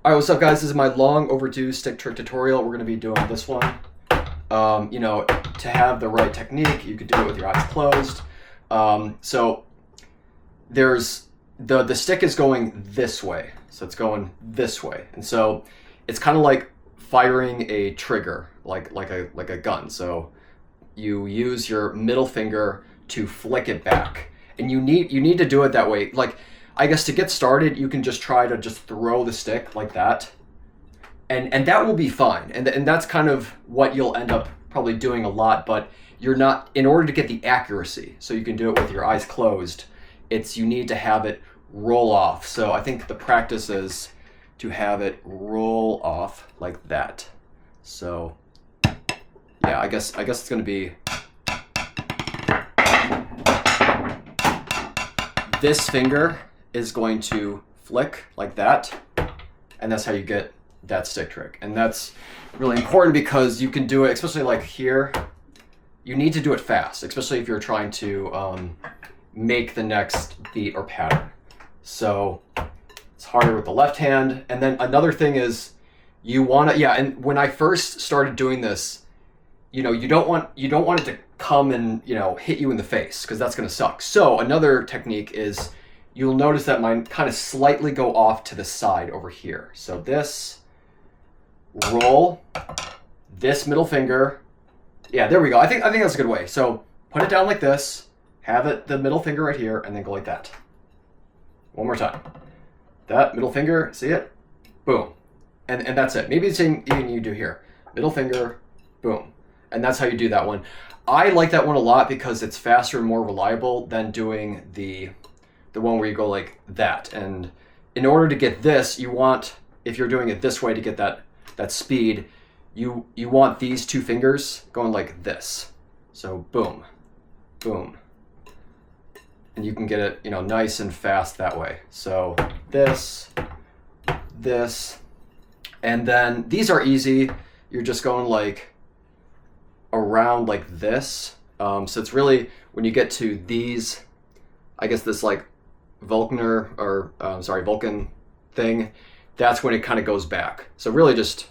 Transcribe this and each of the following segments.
All right, what's up, guys? This is my long overdue stick trick tutorial. We're going to be doing this one. To have the right technique, you could do it with your eyes closed. So there's the stick is going this way, so it's going this way, and so it's kind of like firing a trigger, like a gun. So you use your middle finger to flick it back, and you need to do it that way. Like, I guess to get started, you can just try to just throw the stick like that, and that will be fine. And that's kind of what you'll end up probably doing a lot, but you're not, in order to get the accuracy, so you can do it with your eyes closed, you need to have it roll off. So I think the practice is to have it roll off like that. So yeah, I guess it's going to be this finger is going to flick like that, and that's how you get that stick trick. And that's really important because you can do it, especially like here, you need to do it fast, especially if you're trying to make the next beat or pattern. So it's harder with the left hand. And then another thing is you want to, and when I first started doing this, you don't want it to come and hit you in the face, because that's going to suck. So another technique is, you'll notice that mine kind of slightly go off to the side over here. So this, roll, this middle finger. Yeah, there we go. I think that's a good way. So put it down like this, have it, the middle finger right here, and then go like that. One more time. That middle finger, see it? Boom. And that's it. Maybe the same even you do here. Middle finger, boom. And that's how you do that one. I like that one a lot because it's faster and more reliable than doing the one where you go like that. And in order to get this, you want, if you're doing it this way to get that speed, you want these two fingers going like this. So boom, boom. And you can get it, nice and fast that way. So this, and then these are easy. You're just going like around like this. So it's really, when you get to these, I guess this like Vulcan thing, that's when it kind of goes back. So really just,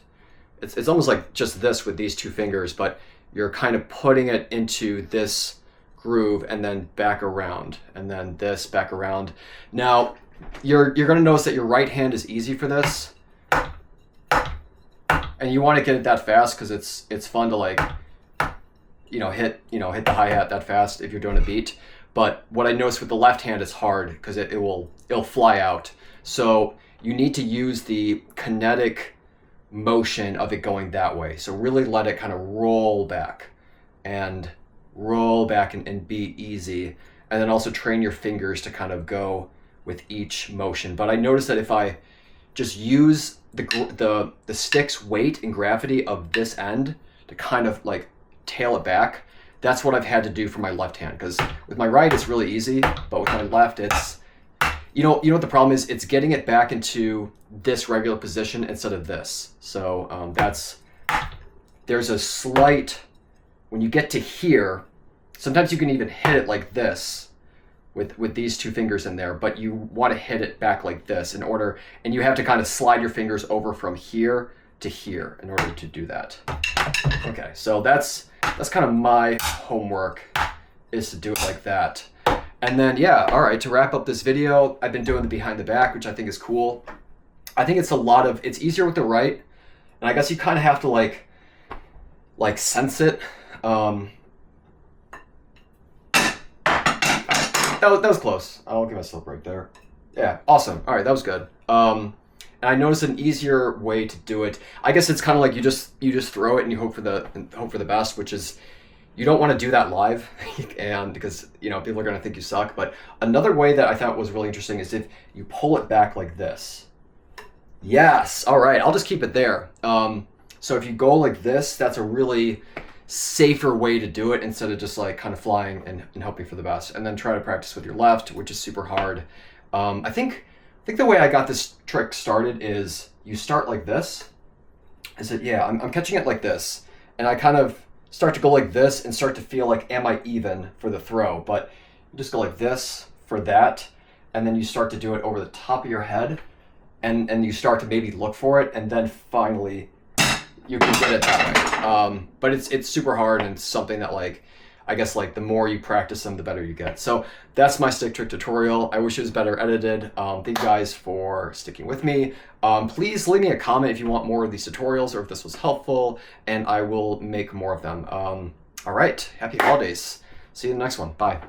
it's almost like just this with these two fingers, but you're kind of putting it into this groove and then back around, and then this back around. Now you're going to notice that your right hand is easy for this, and you want to get it that fast because it's fun to like hit the hi-hat that fast if you're doing a beat. But what I noticed with the left hand is hard because it'll fly out. So you need to use the kinetic motion of it going that way. So really let it kind of roll back and be easy. And then also train your fingers to kind of go with each motion. But I noticed that if I just use the stick's weight and gravity of this end to kind of like tail it back, that's what I've had to do for my left hand, because with my right it's really easy, but with my left it's, what the problem is, it's getting it back into this regular position instead of this. So there's a slight, when you get to here, sometimes you can even hit it like this with these two fingers in there, but you want to hit it back like this and you have to kind of slide your fingers over from here to here in order to do that. Okay, so that's kind of my homework, is to do it like that. And then, all right, to wrap up this video, I've been doing the behind the back, which I think is cool. I think it's easier with the right, and I guess you kind of have to like sense it. That was close. I'll give myself a break there. Yeah, awesome. All right, that was good. And I noticed an easier way to do it. I guess it's kind of like you just throw it and you hope for the best, which is, you don't want to do that live, and because people are going to think you suck. But another way that I thought was really interesting is if you pull it back like this. Yes. All right. I'll just keep it there. So if you go like this, that's a really safer way to do it, instead of just like kind of flying and hoping for the best. And then try to practice with your left, which is super hard. I think the way I got this trick started is you start like this. I'm catching it like this, and I kind of start to go like this and start to feel like, am I even for the throw? But you just go like this for that, and then you start to do it over the top of your head, and you start to maybe look for it, and then finally you can get it that way. But it's super hard, and it's something that, like, I guess, like, the more you practice them, the better you get. So that's my stick trick tutorial. I wish it was better edited. Thank you guys for sticking with me. Please leave me a comment if you want more of these tutorials or if this was helpful, and I will make more of them. All right, happy holidays. See you in the next one. Bye.